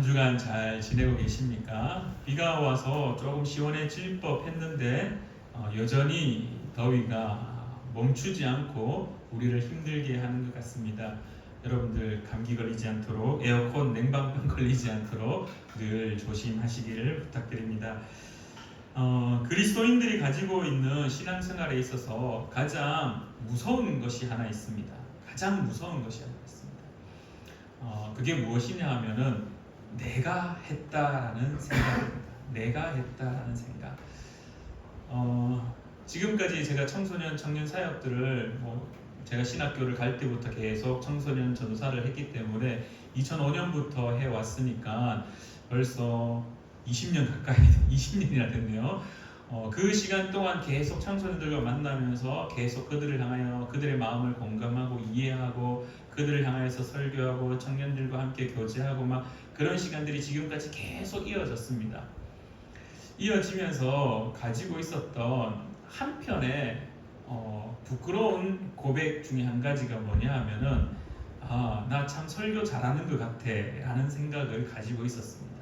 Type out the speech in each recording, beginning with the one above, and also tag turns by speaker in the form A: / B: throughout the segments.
A: 주간 잘 지내고 계십니까? 비가 와서 조금 시원해질 법 했는데 여전히 더위가 멈추지 않고 우리를 힘들게 하는 것 같습니다. 여러분들 감기 걸리지 않도록 에어컨 냉방병 걸리지 않도록 늘 조심하시기를 부탁드립니다. 그리스도인들이 가지고 있는 신앙생활에 있어서 가장 무서운 것이 하나 있습니다. 가장 무서운 것이 하나 있습니다. 그게 무엇이냐 하면은 내가 했다라는 생각입니다. 내가 했다라는 생각. 지금까지 제가 청소년 청년 사역들을 제가 신학교를 갈 때부터 계속 청소년 전도사를 했기 때문에 2005년부터 해왔으니까 벌써 20년 가까이 20년이나 됐네요. 그 시간 동안 계속 청소년들과 만나면서 계속 그들을 향하여 그들의 마음을 공감하고 이해하고 그들을 향해서 설교하고 청년들과 함께 교제하고 막 그런 시간들이 지금까지 계속 이어졌습니다. 이어지면서 가지고 있었던 한편의 부끄러운 고백 중에 한 가지가 뭐냐 하면은 나 참 설교 잘하는 것 같아 라는 생각을 가지고 있었습니다.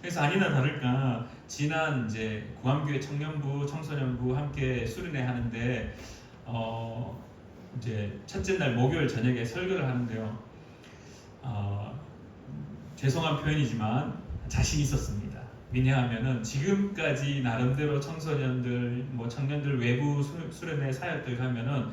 A: 그래서 아니나 다를까 지난 이제 구암교회 청년부, 청소년부 함께 수련회 하는데 이제 첫째 날 목요일 저녁에 설교를 하는데요. 죄송한 표현이지만 자신 있었습니다. 왜냐하면은 지금까지 나름대로 청소년들, 청년들 외부 수련회 사역들 가면은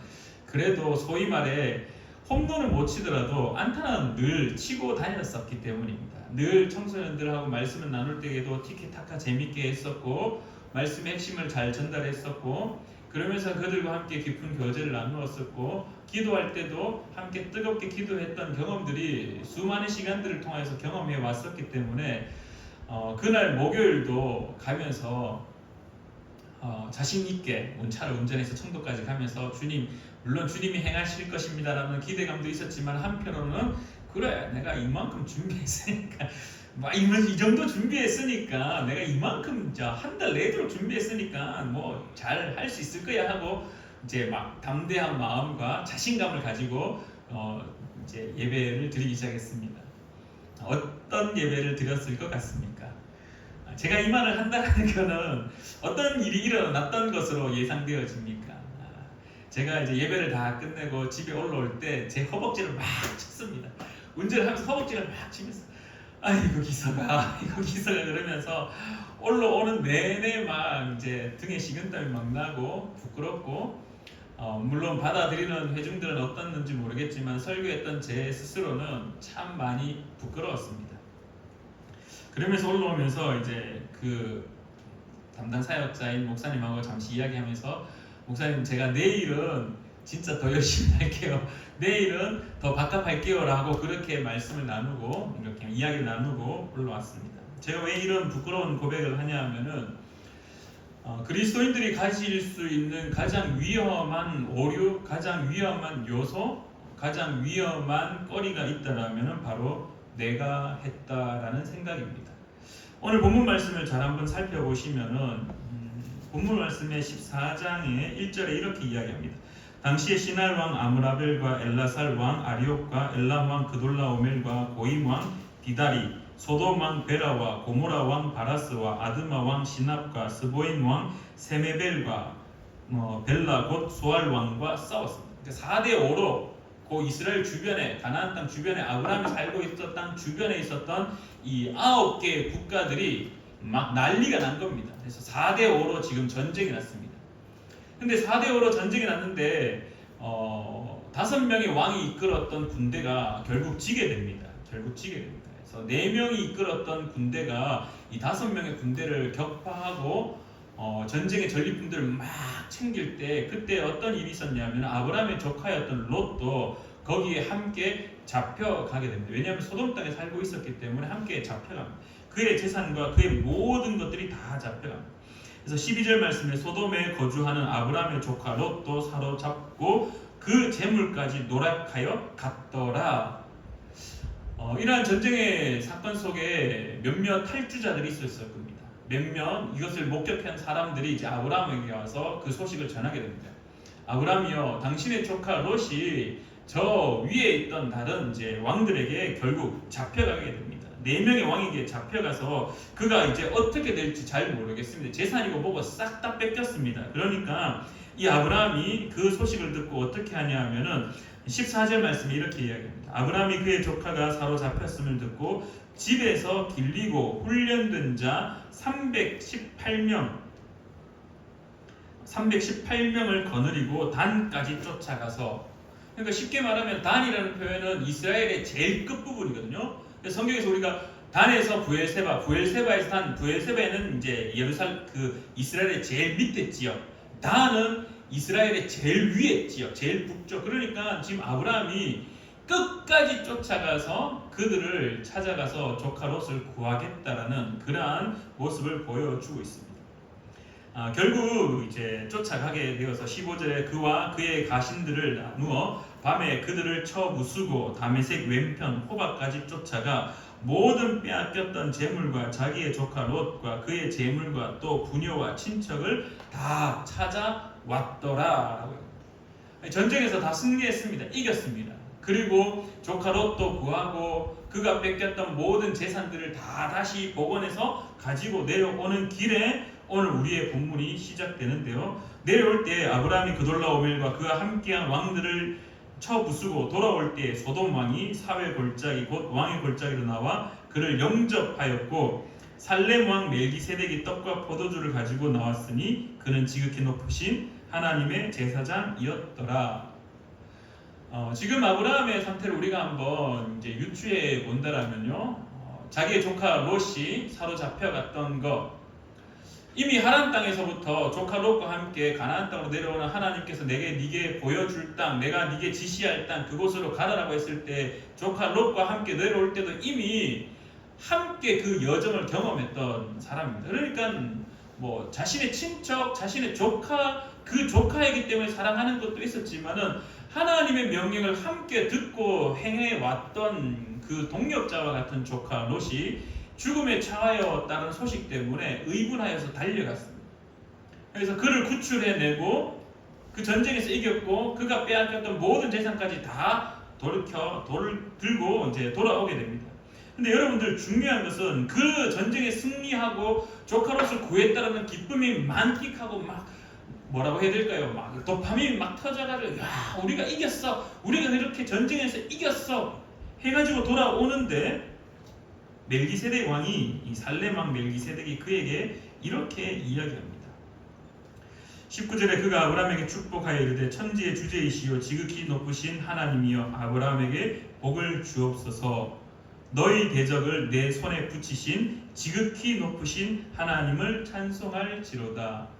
A: 그래도 소위 말해 홈런을 못 치더라도 안타는 늘 치고 다녔었기 때문입니다. 늘 청소년들하고 말씀을 나눌 때에도 티키타카 재밌게 했었고 말씀의 핵심을 잘 전달했었고 그러면서 그들과 함께 깊은 교제를 나누었었고 기도할 때도 함께 뜨겁게 기도했던 경험들이 수많은 시간들을 통해서 경험해 왔었기 때문에 그날 목요일도 가면서 자신 있게 차를 운전해서 청도까지 가면서 주님, 물론 주님이 행하실 것입니다라는 기대감도 있었지만 한편으로는 그래 내가 이만큼 준비했으니까 이 정도 준비했으니까 내가 이만큼 한 달 내도록 준비했으니까 잘 할 수 있을 거야 하고 이제 막 담대한 마음과 자신감을 가지고 이제 예배를 드리기 시작했습니다. 어떤 예배를 드렸을 것 같습니까? 제가 이 말을 한다는 것은 어떤 일이 일어났던 것으로 예상되어집니까? 제가 이제 예배를 다 끝내고 집에 올라올 때 제 허벅지를 막 쳤습니다. 운전하면서 허벅지를 막 치면서 아이고 기서가 그러면서 올라오는 내내 막 이제 등에 식은땀이 막 나고 부끄럽고 물론 받아들이는 회중들은 어떻는지 모르겠지만 설교했던 제 스스로는 참 많이 부끄러웠습니다. 그러면서 올라오면서 이제 그 담당 사역자인 목사님하고 잠시 이야기하면서 목사님 제가 내일은 진짜 더 열심히 할게요. 내일은 더 박합할게요 라고 그렇게 말씀을 나누고 이렇게 이야기를 나누고 올라왔습니다. 제가 왜 이런 부끄러운 고백을 하냐 하면은 그리스도인들이 가질 수 있는 가장 위험한 오류, 가장 위험한 요소, 가장 위험한 거리가 있다라면은 바로 내가 했다라는 생각입니다. 오늘 본문 말씀을 잘 한번 살펴보시면은 본문 말씀의 14장의 1절에 이렇게 이야기합니다. 당시에 시날 왕 아므라벨과 엘라살 왕 아리옥과 엘람 왕 그돌라오멜과 고임 왕 비다리, 소돔 왕 베라와 고모라 왕 바라스와 아드마 왕 시납과 스보임 왕 세메벨과 벨라 곧 소알 왕과 싸웠습니다. 4대5로 그 이스라엘 주변에 가나안 땅 주변에 아브라함이 살고 있었던 땅 주변에 있었던 이 9개의 국가들이 막 난리가 난 겁니다. 그래서 4대5로 지금 전쟁이 났습니다. 근데 4대5로 전쟁이 났는데 5명의 왕이 이끌었던 군대가 결국 지게 됩니다. 그래서 4명이 이끌었던 군대가 이 5명의 군대를 격파하고 전쟁의 전리품들을 막 챙길 때 그때 어떤 일이 있었냐면 아브라함의 조카였던 롯도 거기에 함께 잡혀가게 됩니다. 왜냐하면 소돔 땅에 살고 있었기 때문에 함께 잡혀갑니다. 그의 재산과 그의 모든 것들이 다 잡혀갑니다. 그래서 12절 말씀에 소돔에 거주하는 아브라함의 조카 롯도 사로잡고 그 재물까지 노략하여 갔더라. 이러한 전쟁의 사건 속에 몇몇 탈주자들이 있었을 겁니다. 몇몇 이것을 목격한 사람들이 이제 아브라함에게 와서 그 소식을 전하게 됩니다. 아브라함이여, 당신의 조카 롯이 저 위에 있던 다른 이제 왕들에게 결국 잡혀가게 됩니다. 4명의 왕에게 잡혀가서 그가 이제 어떻게 될지 잘 모르겠습니다. 재산이고 뭐고 싹 다 뺏겼습니다. 그러니까 이 아브라함이 그 소식을 듣고 어떻게 하냐 하면은 14절 말씀에 이렇게 이야기합니다. 아브라함이 그의 조카가 사로잡혔음을 듣고 집에서 길리고 훈련된 자 318명을 거느리고 단까지 쫓아가서, 그러니까 쉽게 말하면 단이라는 표현은 이스라엘의 제일 끝부분이거든요. 성경에서 우리가 단에서 부엘세바에서 단, 부엘세바에는 이제 이스라엘의 제일 밑에 지역, 단은 이스라엘의 제일 위에 지역, 제일 북쪽. 그러니까 지금 아브라함이 끝까지 쫓아가서 그들을 찾아가서 조카 롯을 구하겠다라는 그러한 모습을 보여주고 있습니다. 결국 이제 쫓아가게 되어서 15절에 그와 그의 가신들을 나누어 밤에 그들을 쳐 부수고 다메섹 왼편 호박까지 쫓아가 모든 빼앗겼던 재물과 자기의 조카 롯과 그의 재물과 또 부녀와 친척을 다 찾아왔더라. 전쟁에서 다 승리했습니다. 이겼습니다. 그리고 조카 롯도 구하고 그가 뺏겼던 모든 재산들을 다 다시 복원해서 가지고 내려오는 길에 오늘 우리의 본문이 시작되는데요. 내려올 때 아브라함이 그돌라오멜과 그와 함께한 왕들을 쳐 부수고 돌아올 때 소돔 왕이 사회 골짜기 곧 왕의 골짜기로 나와 그를 영접하였고 살렘 왕 멜기세덱이 떡과 포도주를 가지고 나왔으니 그는 지극히 높으신 하나님의 제사장이었더라. 지금 아브라함의 상태를 우리가 한번 이제 유추해 본다라면요, 자기의 조카 롯이 사로잡혀갔던 것, 이미 하란 땅에서부터 조카 롯과 함께 가나안 땅으로 내려오는 하나님께서 네게 보여줄 땅, 내가 네게 지시할 땅 그곳으로 가라라고 했을 때 조카 롯과 함께 내려올 때도 이미 함께 그 여정을 경험했던 사람입니다. 그러니까 뭐 자신의 친척, 자신의 조카, 그 조카이기 때문에 사랑하는 것도 있었지만은 하나님의 명령을 함께 듣고 행해 왔던 그 동력자와 같은 조카 롯이 죽음에 처하였다는 소식 때문에 의분하여서 달려갔습니다. 그래서 그를 구출해내고 그 전쟁에서 이겼고 그가 빼앗겼던 모든 재산까지 다 돌을 들고 이제 돌아오게 됩니다. 근데 여러분들 중요한 것은 그 전쟁에 승리하고 조카 롯을 구했다라는 기쁨이 만끽하고 막 뭐라고 해야 될까요? 막 도파민이 막 터져가지고 야 우리가 이겼어, 우리가 이렇게 전쟁에서 이겼어 해가지고 돌아오는데 멜기세덱 왕이 이 살렘 왕 멜기세덱이 그에게 이렇게 이야기합니다. 19절에 그가 아브라함에게 축복하여 이르되 천지의 주제이시오 지극히 높으신 하나님이여 아브라함에게 복을 주옵소서. 너희 대적을 내 손에 붙이신 지극히 높으신 하나님을 찬송할지로다.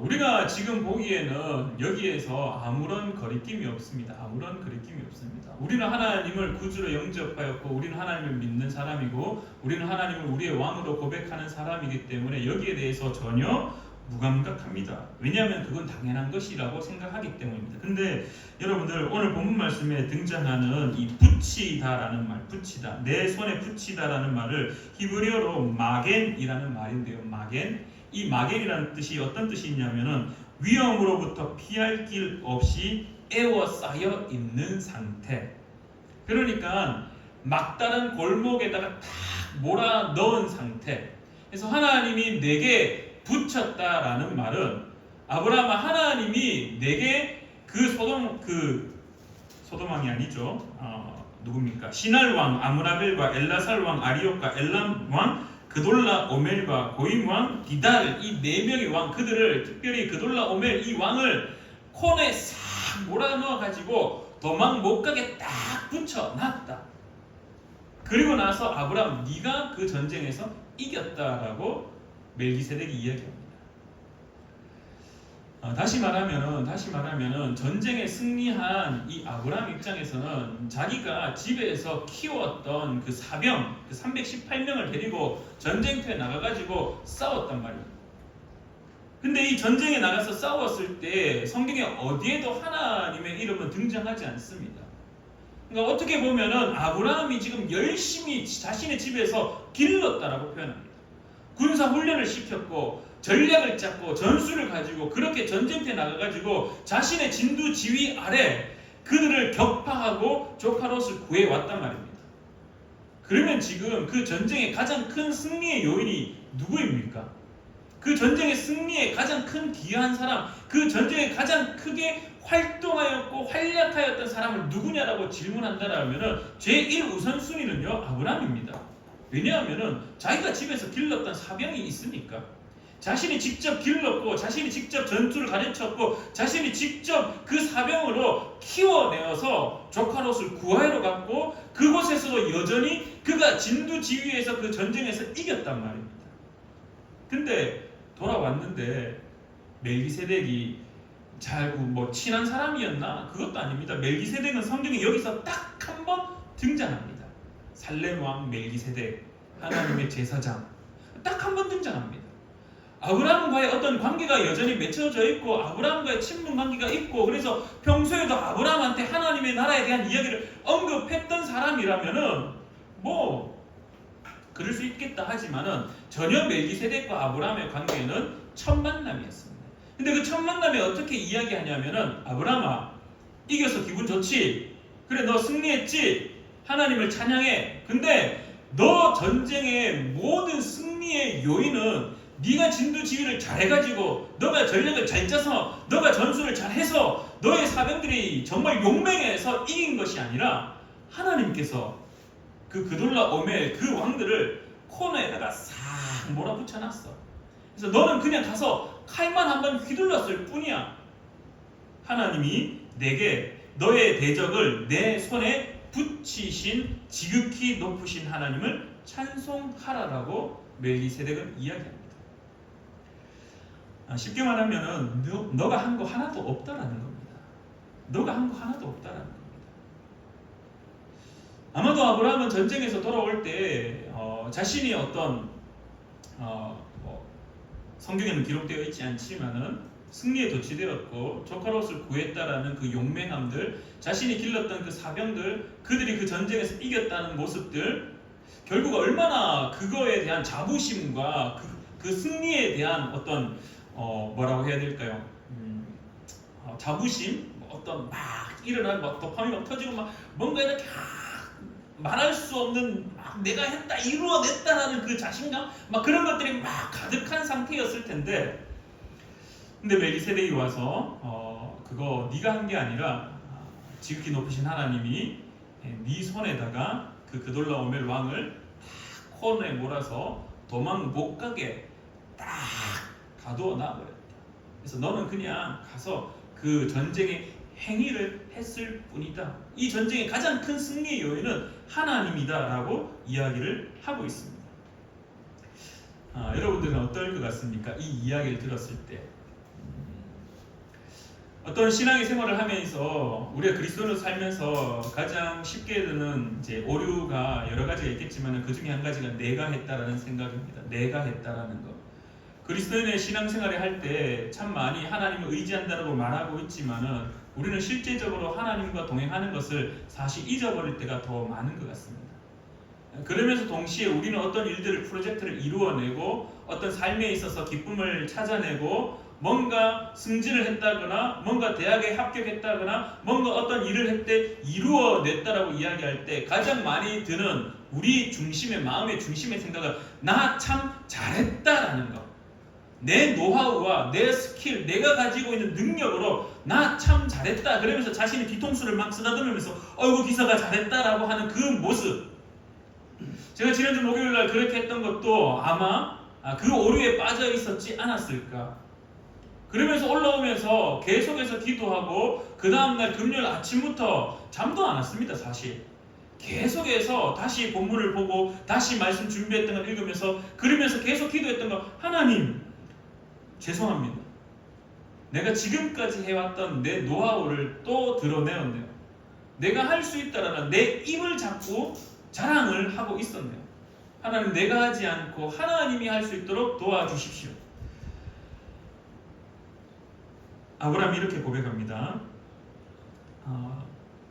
A: 우리가 지금 보기에는 여기에서 아무런 거리낌이 없습니다. 아무런 거리낌이 없습니다. 우리는 하나님을 구주로 영접하였고 우리는 하나님을 믿는 사람이고 우리는 하나님을 우리의 왕으로 고백하는 사람이기 때문에 여기에 대해서 전혀 무감각합니다. 왜냐하면 그건 당연한 것이라고 생각하기 때문입니다. 근데 여러분들 오늘 본문 말씀에 등장하는 이 붙이다라는 말, 붙이다, 내 손에 붙이다라는 말을 히브리어로 마겐이라는 말인데요. 마겐. 이 마겐이라는 뜻이 어떤 뜻이 있냐면은 위험으로부터 피할 길 없이 에워싸여 있는 상태. 그러니까 막다른 골목에다가 탁 몰아 넣은 상태. 그래서 하나님이 내게 붙였다라는 말은 아브라함아 하나님이 내게 그 소돔 왕이 아니죠. 누굽니까? 시날 왕 아므라벨과 엘라살 왕 아리옥과 엘람 왕 그돌라 오멜과 고임 왕 디달 이 4명의 왕, 그들을 특별히 그돌라 오멜 이 왕을 콘에 싹 몰아넣어 가지고 도망 못 가게 딱 붙여놨다. 그리고 나서 아브라함 네가 그 전쟁에서 이겼다라고 멜기세덱이 이야기합니다. 다시 말하면은 전쟁에 승리한 이 아브라함 입장에서는 자기가 집에서 키웠던 그 사병, 그 318명을 데리고 전쟁터에 나가가지고 싸웠단 말이에요. 근데 이 전쟁에 나가서 싸웠을 때 성경에 어디에도 하나님의 이름은 등장하지 않습니다. 그러니까 어떻게 보면은 아브라함이 지금 열심히 자신의 집에서 길렀다라고 표현합니다. 군사 훈련을 시켰고 전략을 짰고 전술을 가지고 그렇게 전쟁터에 나가가지고 자신의 진두 지휘 아래 그들을 격파하고 조카 롯을 구해왔단 말입니다. 그러면 지금 그 전쟁의 가장 큰 승리의 요인이 누구입니까? 그 전쟁의 승리에 가장 큰 기여한 사람, 그 전쟁에 가장 크게 활동하였고 활약하였던 사람을 누구냐라고 질문한다라면은 제1 우선순위는요 아브라함입니다. 왜냐하면은 자기가 집에서 길렀던 사병이 있으니까, 자신이 직접 길렀고 자신이 직접 전투를 가르쳤고 자신이 직접 그 사병으로 키워내어서 조카롯을 구하러 갔고 그곳에서도 여전히 그가 진두지휘에서 그 전쟁에서 이겼단 말입니다. 근데 돌아왔는데 멜기세덱이 잘 뭐 친한 사람이었나? 그것도 아닙니다. 멜기세덱은 성경에 여기서 딱 한 번 등장합니다. 살렘 왕 멜기세덱, 하나님의 제사장, 딱 한 번 등장합니다. 아브라함과의 어떤 관계가 여전히 맺혀져 있고 아브라함과의 친분 관계가 있고, 그래서 평소에도 아브라함한테 하나님의 나라에 대한 이야기를 언급했던 사람이라면은 뭐 그럴 수 있겠다 하지만은 전혀 멜기세덱과 아브라함의 관계는 첫 만남이었습니다. 근데 그 첫 만남에 어떻게 이야기하냐면은, 아브라함아, 이겨서 기분 좋지? 그래, 너 승리했지? 하나님을 찬양해. 근데 너 전쟁의 모든 승리의 요인은 네가 진두지휘를 잘해가지고 너가 전략을 잘 짜서 너가 전술을 잘해서 너의 사병들이 정말 용맹해서 이긴 것이 아니라 하나님께서 그 그돌라 오멜 그 왕들을 코너에다가 싹 몰아붙여놨어. 그래서 너는 그냥 가서 칼만 한번 휘둘렀을 뿐이야. 하나님이 내게 너의 대적을 내 손에 붙이신 지극히 높으신 하나님을 찬송하라라고 멜기세덱은 이야기합니다. 쉽게 말하면은 너가 한 거 하나도 없다라는 겁니다. 너가 한 거 하나도 없다라는 겁니다. 아마도 아브라함은 전쟁에서 돌아올 때 자신이 어떤 성경에는 기록되어 있지 않지만은 승리에 도취되었고 조카롯을 구했다라는 그 용맹함들, 자신이 길렀던 그 사병들, 그들이 그 전쟁에서 이겼다는 모습들, 결국 얼마나 그거에 대한 자부심과 그 승리에 대한 어떤 뭐라고 해야 될까요? 자부심, 어떤 막 일어나는 막 도파민 막 터지고 막 뭔가 이렇게 말할 수 없는 막 내가 했다, 이루어냈다라는 그 자신감, 막 그런 것들이 막 가득한 상태였을 텐데, 근데 멜기세덱이 와서 그거 네가 한 게 아니라 지극히 높으신 하나님이 네 손에다가 그 그돌라오멜 왕을 딱 코너에 몰아서 도망 못 가게 딱 가두어 놔버렸다. 그래서 너는 그냥 가서 그 전쟁의 행위를 했을 뿐이다. 이 전쟁의 가장 큰 승리의 요인은 하나님이다라고 이야기를 하고 있습니다. 여러분들은 어떨 것 같습니까? 이 이야기를 들었을 때 어떤 신앙의 생활을 하면서 우리가 그리스도로 살면서 가장 쉽게 드는 이제 오류가 여러 가지가 있겠지만 그 중에 한 가지가 내가 했다라는 생각입니다. 내가 했다라는 것. 그리스도인의 신앙생활을 할 때 참 많이 하나님을 의지한다고 말하고 있지만은 우리는 실제적으로 하나님과 동행하는 것을 사실 잊어버릴 때가 더 많은 것 같습니다. 그러면서 동시에 우리는 어떤 일들을 프로젝트를 이루어내고 어떤 삶에 있어서 기쁨을 찾아내고 뭔가 승진을 했다거나 뭔가 대학에 합격했다거나 뭔가 어떤 일을 할 때 이루어냈다라고 이야기할 때 가장 많이 드는 우리 중심의 마음의 중심의 생각은 나 참 잘했다라는 것. 내 노하우와 내 스킬, 내가 가지고 있는 능력으로 나 참 잘했다. 그러면서 자신의 뒤통수를 막 쓰다듬으면서 어이구 기사가 잘했다라고 하는 그 모습. 제가 지난주 목요일날 그렇게 했던 것도 아마 그 오류에 빠져 있었지 않았을까. 그러면서 올라오면서 계속해서 기도하고 그 다음날 금요일 아침부터 잠도 안 왔습니다. 사실 계속해서 다시 본문을 보고 다시 말씀 준비했던 걸 읽으면서 그러면서 계속 기도했던 거, 하나님 죄송합니다. 내가 지금까지 해왔던 내 노하우를 또 드러내었네요. 내가 할 수 있다라는 내 입을 자꾸 자랑을 하고 있었네요. 하나님, 내가 하지 않고 하나님이 할 수 있도록 도와주십시오. 아브라함이 이렇게 고백합니다.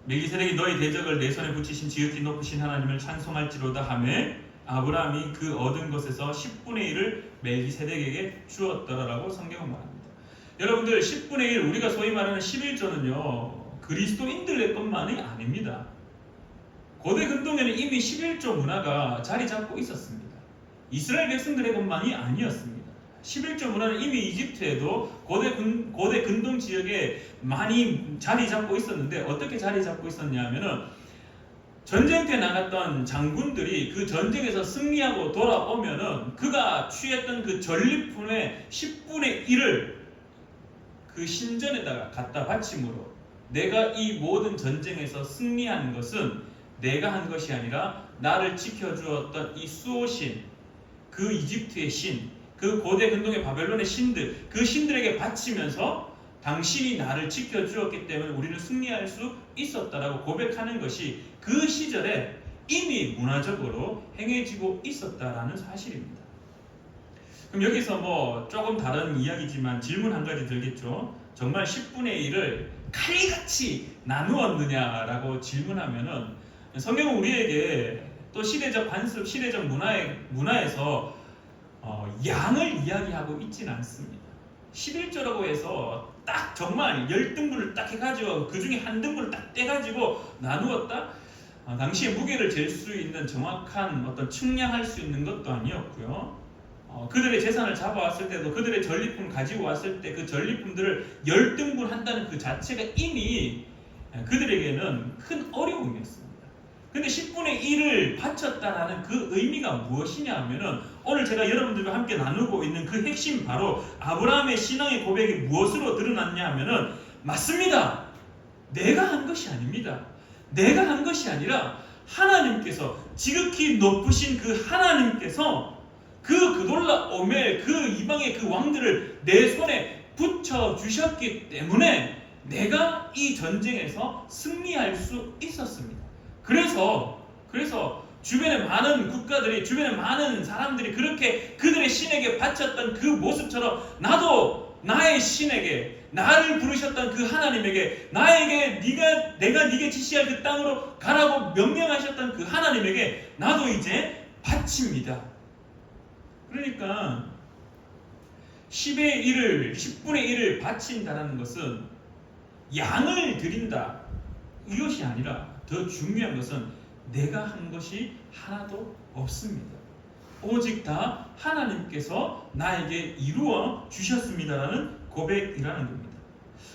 A: 멜기세덱이 너희 대적을 내 손에 붙이신 지극히 높으신 하나님을 찬송할지로다 하매 아브라함이 그 얻은 것에서 10분의 1을 멜기세덱에게 주었더라라고 성경은 말합니다. 여러분들, 10분의 1, 우리가 소위 말하는 11조는요 그리스도인들의 것만이 아닙니다. 고대 근동에는 이미 11조 문화가 자리 잡고 있었습니다. 이스라엘 백성들의 것만이 아니었습니다. 11조 문화는 이미 이집트에도 고대 근동 지역에 많이 자리 잡고 있었는데, 어떻게 자리 잡고 있었냐 하면은 전쟁터에 나갔던 장군들이 그 전쟁에서 승리하고 돌아오면은 그가 취했던 그 전리품의 10분의 1을 그 신전에다가 갖다 바침으로, 내가 이 모든 전쟁에서 승리한 것은 내가 한 것이 아니라 나를 지켜주었던 이 수호신, 그 이집트의 신, 그 고대 근동의 바벨론의 신들, 그 신들에게 바치면서 당신이 나를 지켜주었기 때문에 우리는 승리할 수 있었다라고 고백하는 것이 그 시절에 이미 문화적으로 행해지고 있었다라는 사실입니다. 그럼 여기서 뭐 조금 다른 이야기지만 질문 한 가지 들겠죠. 정말 10분의 1을 칼같이 나누었느냐라고 질문하면은, 성경은 우리에게 또 시대적 관습, 시대적 문화에서 양을 이야기하고 있지는 않습니다. 11조라고 해서 딱 정말 10등분을 딱 해가지고 그 중에 한 등분을 딱 떼가지고 나누었다? 당시에 무게를 잴 수 있는 정확한 어떤 측량할 수 있는 것도 아니었고요. 그들의 재산을 잡아왔을 때도 그들의 전리품 가지고 왔을 때 그 전리품들을 10등분 한다는 그 자체가 이미 그들에게는 큰 어려움이었습니다. 근데 10분의 1을 바쳤다라는 그 의미가 무엇이냐 하면은, 오늘 제가 여러분들과 함께 나누고 있는 그 핵심, 바로 아브라함의 신앙의 고백이 무엇으로 드러났냐 하면은, 맞습니다. 내가 한 것이 아닙니다. 내가 한 것이 아니라 하나님께서, 지극히 높으신 그 하나님께서 그 그돌라 오멜, 그 이방의 그 왕들을 내 손에 붙여 주셨기 때문에 내가 이 전쟁에서 승리할 수 있었습니다. 그래서 주변의 많은 국가들이, 주변의 많은 사람들이 그렇게 그들의 신에게 바쳤던 그 모습처럼, 나도 나의 신에게, 나를 부르셨던 그 하나님에게, 나에게 내가 네게 지시할 그 땅으로 가라고 명령하셨던 그 하나님에게 나도 이제 바칩니다. 그러니까 10분의 1을 바친다는 것은 양을 드린다, 이것이 아니라 더 중요한 것은 내가 한 것이 하나도 없습니다. 오직 다 하나님께서 나에게 이루어 주셨습니다라는 고백이라는 겁니다.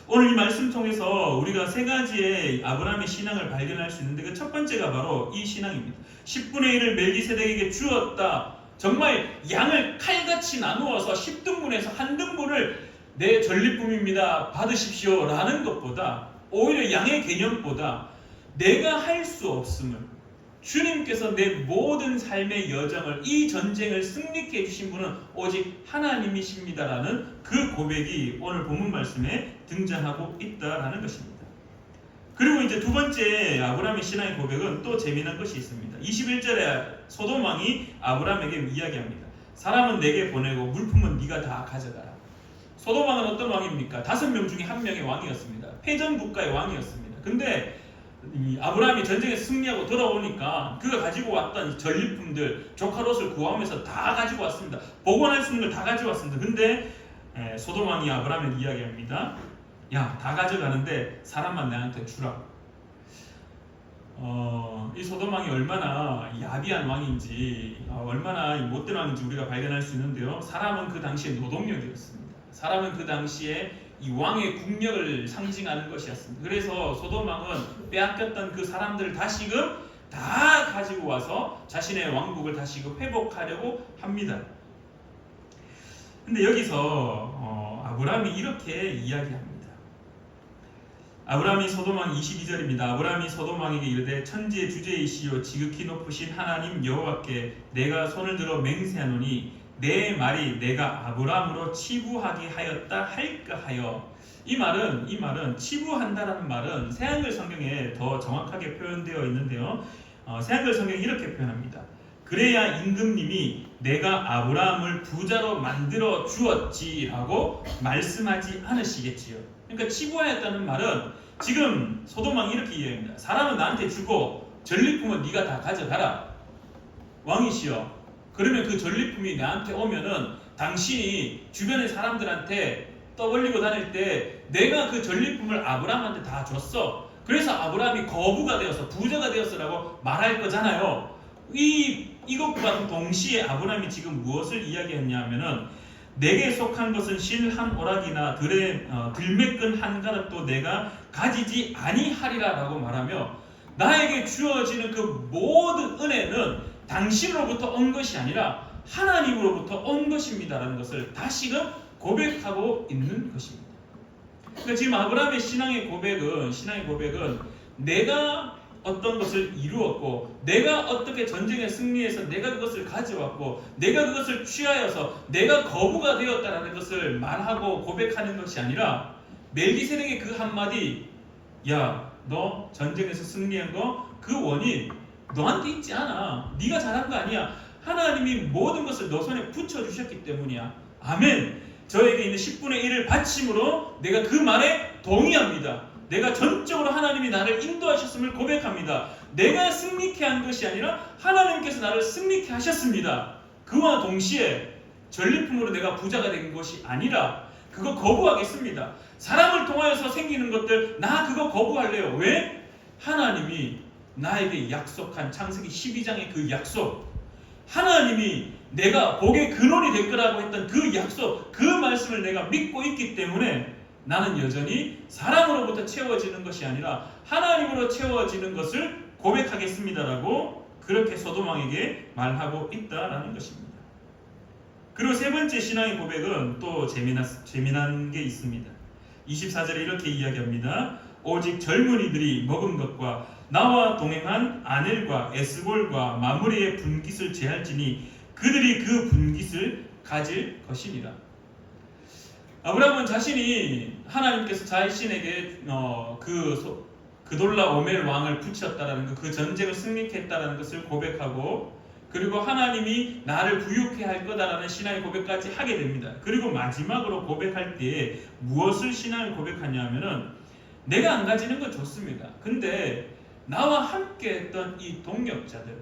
A: 오늘 이 말씀 통해서 우리가 세 가지의 아브라함의 신앙을 발견할 수 있는데, 그 첫 번째가 바로 이 신앙입니다. 10분의 1을 멜기세덱에게 주었다. 정말 양을 칼같이 나누어서 10등분에서 한 등분을 내 전리품입니다, 받으십시오 라는 것보다, 오히려 양의 개념보다 내가 할 수 없음을, 주님께서 내 모든 삶의 여정을, 이 전쟁을 승리케 해주신 분은 오직 하나님이십니다라는 그 고백이 오늘 본문 말씀에 등장하고 있다라는 것입니다. 그리고 이제 두 번째 아브라함의 신앙의 고백은 또 재미난 것이 있습니다. 21절에 소돔 왕이 아브라함에게 이야기합니다. 사람은 내게 보내고 물품은 네가 다 가져가라. 소돔 왕은 어떤 왕입니까? 5명 중에 1명의 왕이었습니다. 패전 국가의 왕이었습니다. 근데 이 아브라함이 전쟁에서 승리하고 돌아오니까 그가 가지고 왔던 전리품들, 조카롯을 구하면서 다 가지고 왔습니다. 복원할 수 있는 걸 다 가지고 왔습니다. 근데 소돔 왕이 아브라함에게 이야기합니다. 야, 다 가져가는데 사람만 내한테 주라. 이 소돔 왕이 얼마나 야비한 왕인지, 얼마나 못된 왕인지 우리가 발견할 수 있는데요. 사람은 그 당시에 노동력이었습니다. 사람은 그 당시에 이 왕의 국력을 상징하는 것이었습니다. 그래서 소돔 왕은 빼앗겼던 그 사람들을 다시금 다 가지고 와서 자신의 왕국을 다시금 회복하려고 합니다. 근데 여기서 아브라함이 이렇게 이야기합니다. 아브라함이 소돔 왕 22절입니다. 아브라함이 소돔 왕에게 이르되 천지의 주제이시요 지극히 높으신 하나님 여호와께 내가 손을 들어 맹세하노니 내 말이 내가 아브라함으로 치부하게 하였다 할까 하여. 이 말은 치부한다라는 말은 새한글 성경에 더 정확하게 표현되어 있는데요. 새한글 성경이 이렇게 표현합니다. 그래야 임금님이 내가 아브라함을 부자로 만들어 주었지라고 말씀하지 않으시겠지요. 그러니까 치부하였다는 말은, 지금 소돔 왕이 이렇게 이야기합니다. 사람은 나한테 주고 전리품은 네가 다 가져가라. 왕이시여, 그러면 그 전리품이 나한테 오면은 당신이 주변의 사람들한테 떠벌리고 다닐 때 내가 그 전리품을 아브라함한테 다 줬어. 그래서 아브라함이 거부가 되어서 부자가 되었으라고 말할 거잖아요. 이것과 동시에 아브라함이 지금 무엇을 이야기했냐면은 내게 속한 것은 실 한 오락이나 들매끈 한 가락도 내가 가지지 아니하리라 라고 말하며 나에게 주어지는 그 모든 은혜는 당신으로부터 온 것이 아니라 하나님으로부터 온 것입니다라는 것을 다시금 고백하고 있는 것입니다. 그러니까 지금 아브라함의 신앙의 고백은 내가 어떤 것을 이루었고 내가 어떻게 전쟁에 승리해서 내가 그것을 가져왔고 내가 그것을 취하여서 내가 거부가 되었다라는 것을 말하고 고백하는 것이 아니라 멜기세덱의 그 한마디, 야, 너 전쟁에서 승리한 거 그 원인 너한테 있지 않아. 네가 잘한 거 아니야. 하나님이 모든 것을 너 손에 붙여주셨기 때문이야. 아멘. 저에게 있는 10분의 1을 바침으로 내가 그 말에 동의합니다. 내가 전적으로 하나님이 나를 인도하셨음을 고백합니다. 내가 승리케 한 것이 아니라 하나님께서 나를 승리케 하셨습니다. 그와 동시에 전리품으로 내가 부자가 된 것이 아니라 그거 거부하겠습니다. 사람을 통하여서 생기는 것들 나 그거 거부할래요. 왜? 하나님이 나에게 약속한 창세기 12장의 그 약속, 하나님이 내가 복의 근원이 될 거라고 했던 그 약속, 그 말씀을 내가 믿고 있기 때문에 나는 여전히 사람으로부터 채워지는 것이 아니라 하나님으로 채워지는 것을 고백하겠습니다라고 그렇게 소돔왕에게 말하고 있다라는 것입니다. 그리고 세 번째 신앙의 고백은 또 재미난 게 있습니다. 24절에 이렇게 이야기합니다. 오직 젊은이들이 먹은 것과 나와 동행한 아넬과 에스볼과 마므레의 분깃을 제할지니 그들이 그 분깃을 가질 것이니라. 아브라함은 자신이 하나님께서 자신에게 그돌라 오멜 왕을 붙였다라는 것, 그 전쟁을 승리케 했다라는 것을 고백하고 그리고 하나님이 나를 부유케 할 거다라는 신앙의 고백까지 하게 됩니다. 그리고 마지막으로 고백할 때에 무엇을 신앙을 고백하냐면은 내가 안 가지는 건 좋습니다. 근데 나와 함께 했던 이 동력자들,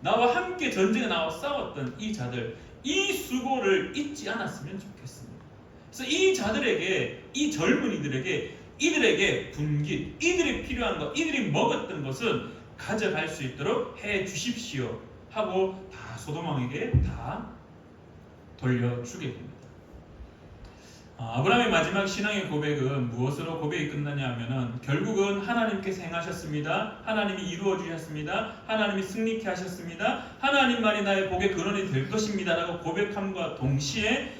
A: 나와 함께 전쟁에 나와 싸웠던 이 자들, 이 수고를 잊지 않았으면 좋겠습니다. 그래서 이 자들에게, 이 젊은이들에게, 이들에게 분깃, 이들이 필요한 것, 이들이 먹었던 것은 가져갈 수 있도록 해 주십시오 하고 다 소돔왕에게 다 돌려주게 됩니다. 아브라함의 마지막 신앙의 고백은 무엇으로 고백이 끝나냐 하면은 결국은 하나님께서 행하셨습니다. 하나님이 이루어 주셨습니다. 하나님이 승리케 하셨습니다. 하나님만이 나의 복의 근원이 될 것입니다 라고 고백함과 동시에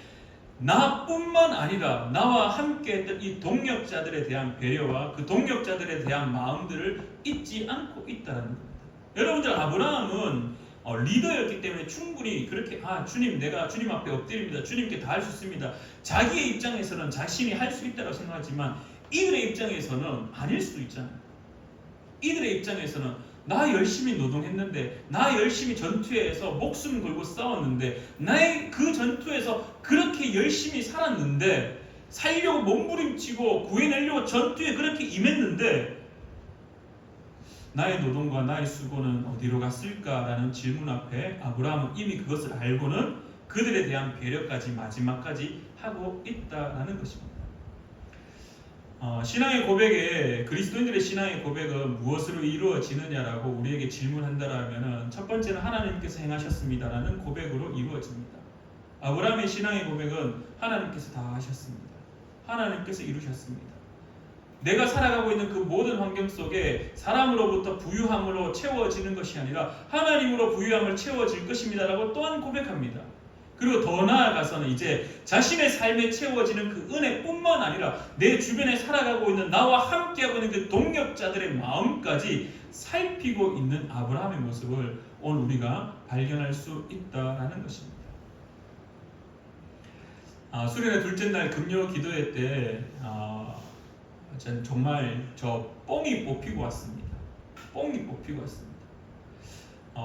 A: 나뿐만 아니라 나와 함께 했던 이 동력자들에 대한 배려와 그 동력자들에 대한 마음들을 잊지 않고 있다는 겁니다. 여러분들, 아브라함은 리더였기 때문에 충분히 그렇게 주님, 내가 주님 앞에 엎드립니다. 주님께 다 할 수 있습니다. 자기의 입장에서는 자신이 할 수 있다고 생각하지만 이들의 입장에서는 아닐 수도 있잖아요. 이들의 입장에서는 나 열심히 노동했는데, 나 열심히 전투에서 목숨 걸고 싸웠는데, 나의 그 전투에서 그렇게 열심히 살았는데, 살려고 몸부림치고 구해내려고 전투에 그렇게 임했는데 나의 노동과 나의 수고는 어디로 갔을까라는 질문 앞에 아브라함은 이미 그것을 알고는 그들에 대한 배려까지 마지막까지 하고 있다라는 것입니다. 신앙의 고백에, 그리스도인들의 신앙의 고백은 무엇으로 이루어지느냐라고 우리에게 질문한다라면 첫 번째는 하나님께서 행하셨습니다라는 고백으로 이루어집니다. 아브라함의 신앙의 고백은 하나님께서 다 하셨습니다. 하나님께서 이루셨습니다. 내가 살아가고 있는 그 모든 환경 속에 사람으로부터 부유함으로 채워지는 것이 아니라 하나님으로 부유함을 채워질 것입니다라고 또한 고백합니다. 그리고 더 나아가서는 이제 자신의 삶에 채워지는 그 은혜뿐만 아니라 내 주변에 살아가고 있는 나와 함께하고 있는 그 동력자들의 마음까지 살피고 있는 아브라함의 모습을 오늘 우리가 발견할 수 있다라는 것입니다. 수련회 둘째 날 금요 기도회 때 전 정말 뽕이 뽑히고 왔습니다. 뽕이 뽑히고 왔습니다.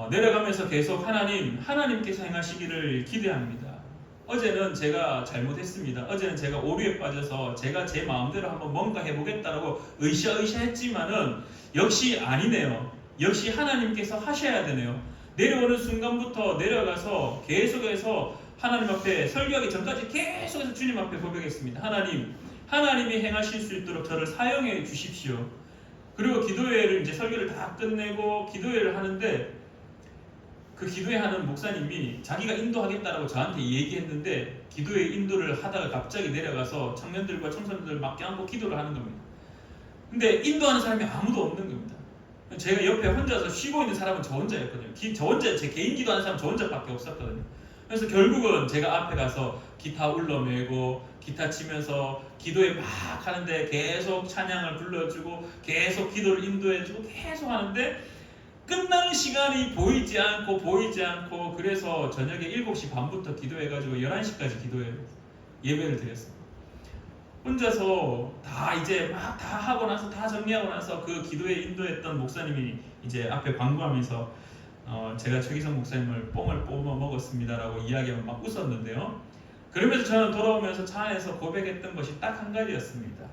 A: 내려가면서 계속 하나님께서 행하시기를 기대합니다. 어제는 제가 잘못했습니다. 어제는 제가 오류에 빠져서 제가 제 마음대로 한번 뭔가 해보겠다라고 으쌰으쌰 했지만은 역시 아니네요. 역시 하나님께서 하셔야 되네요. 내려오는 순간부터 내려가서 계속해서 하나님 앞에 설교하기 전까지 계속해서 주님 앞에 고백했습니다. 하나님이 행하실 수 있도록 저를 사용해 주십시오. 그리고 기도회를 이제 설교를 다 끝내고 기도회를 하는데 그 기도회 하는 목사님이 자기가 인도하겠다라고 저한테 얘기했는데 기도회 인도를 하다가 갑자기 내려가서 청년들과 청소년들 막 껴안고 기도를 하는 겁니다. 근데 인도하는 사람이 아무도 없는 겁니다. 제가 옆에 혼자서 쉬고 있는 사람은 저 혼자였거든요. 저 혼자, 제 개인 기도하는 사람 저 혼자밖에 없었거든요. 그래서 결국은 제가 앞에 가서 기타 울러매고 기타 치면서 기도회 막 하는데 계속 찬양을 불러주고 계속 기도를 인도해주고 계속 하는데 끝나는 시간이 보이지 않고 그래서 저녁에 7시 반부터 기도해가지고 11시까지 예배를 드렸어요. 혼자서 다 이제 막 다 하고 나서 다 정리하고 나서 그 기도에 인도했던 목사님이 이제 앞에 광고하면서 제가 최기성 목사님을 뽕을 뽑아 먹었습니다라고 이야기하면 막 웃었는데요. 그러면서 저는 돌아오면서 차 안에서 고백했던 것이 딱 한 가지였습니다.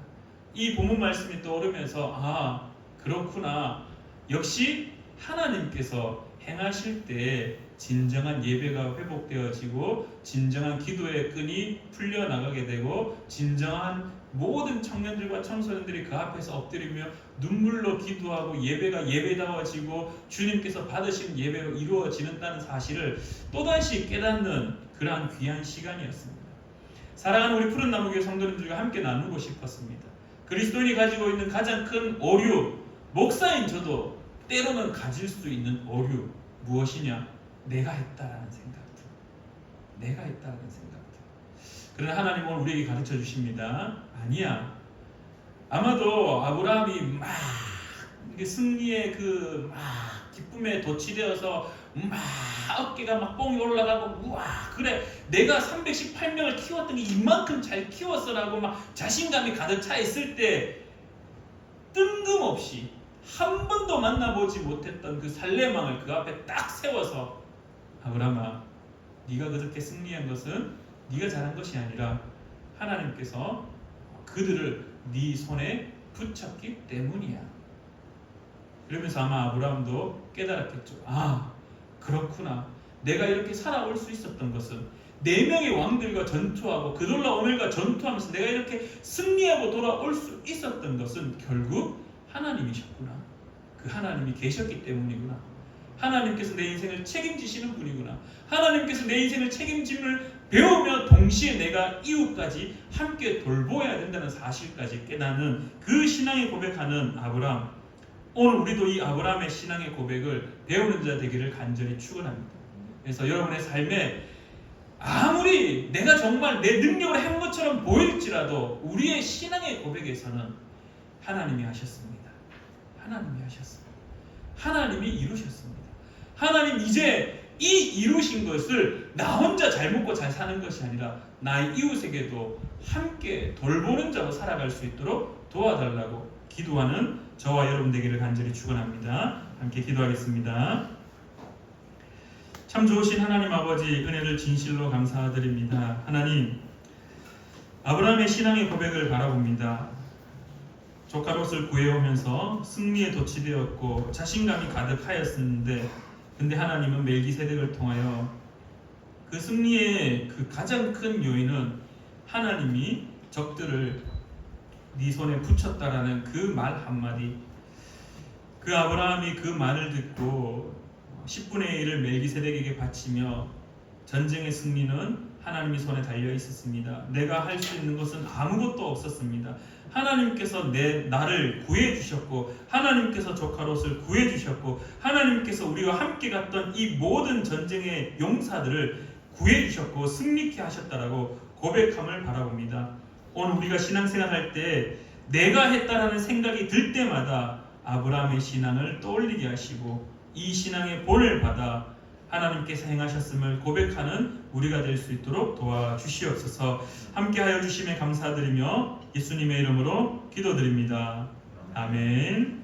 A: 이 본문 말씀이 떠오르면서 아 그렇구나. 역시 하나님께서 행하실 때 진정한 예배가 회복되어지고 진정한 기도의 끈이 풀려나가게 되고 진정한 모든 청년들과 청소년들이 그 앞에서 엎드리며 눈물로 기도하고 예배가 예배다워지고 주님께서 받으신 예배로 이루어지는다는 사실을 또다시 깨닫는 그러한 귀한 시간이었습니다. 사랑하는 우리 푸른나무교회 성도님들과 함께 나누고 싶었습니다. 그리스도인이 가지고 있는 가장 큰 오류, 목사인 저도 때로는 가질 수 있는 오류 무엇이냐? 내가 했다라는 생각들. 내가 했다라는 생각들. 그러나 하나님은 오늘 우리에게 가르쳐 주십니다. 아니야. 아마도 아브라함이 막 승리의 그 막 기쁨에 도취되어서 막 어깨가 막 뽕이 올라가고 우와 그래 내가 318명을 키웠던 게 이만큼 잘 키웠어라고 막 자신감이 가득 차 있을 때 뜬금없이 한 번도 만나보지 못했던 그 살레망을 그 앞에 딱 세워서 아브라함아 네가 그렇게 승리한 것은 네가 잘한 것이 아니라 하나님께서 그들을 네 손에 붙였기 때문이야. 그러면서 아마 아브라함도 깨달았겠죠. 아 그렇구나. 내가 이렇게 살아올 수 있었던 것은 4명의 왕들과 전투하고 그돌라 오멜과 전투하면서 내가 이렇게 승리하고 돌아올 수 있었던 것은 결국 하나님이셨구나. 그 하나님이 계셨기 때문이구나. 하나님께서 내 인생을 책임지시는 분이구나. 하나님께서 내 인생을 책임짐을 배우며 동시에 내가 이웃까지 함께 돌보아야 된다는 사실까지 깨닫는 그 신앙의 고백하는 아브라함. 오늘 우리도 이 아브라함의 신앙의 고백을 배우는 자 되기를 간절히 축원합니다. 그래서 여러분의 삶에 아무리 내가 정말 내 능력으로 한 것처럼 보일지라도 우리의 신앙의 고백에서는 하나님이 하셨습니다. 하나님이 하셨습니다. 하나님이 이루셨습니다. 하나님 이제 이 이루신 것을 나 혼자 잘 먹고 잘 사는 것이 아니라 나의 이웃에게도 함께 돌보는 자로 살아갈 수 있도록 도와달라고 기도하는 저와 여러분 되기를 간절히 축원합니다. 함께 기도하겠습니다. 참 좋으신 하나님 아버지 은혜를 진실로 감사드립니다. 하나님 아브라함의 신앙의 고백을 바라봅니다. 조카 롯을 구해오면서 승리에 도취되었고 자신감이 가득하였었는데 근데 하나님은 멜기세덱을 통하여 그 승리의 그 가장 큰 요인은 하나님이 적들을 네 손에 붙였다라는 그 말 한마디. 그 아브라함이 그 말을 듣고 10분의 1을 멜기세덱에게 바치며 전쟁의 승리는 하나님의 손에 달려 있었습니다. 내가 할 수 있는 것은 아무것도 없었습니다. 하나님께서 나를 구해 주셨고 하나님께서 조카 롯을 구해 주셨고 하나님께서 우리와 함께 갔던 이 모든 전쟁의 용사들을 구해 주셨고 승리케 하셨다라고 고백함을 바라봅니다. 오늘 우리가 신앙생활 할 때 내가 했다라는 생각이 들 때마다 아브라함의 신앙을 떠올리게 하시고 이 신앙의 본을 받아 하나님께서 행하셨음을 고백하는 우리가 될 수 있도록 도와주시옵소서. 함께하여 주심에 감사드리며 예수님의 이름으로 기도드립니다. 아멘.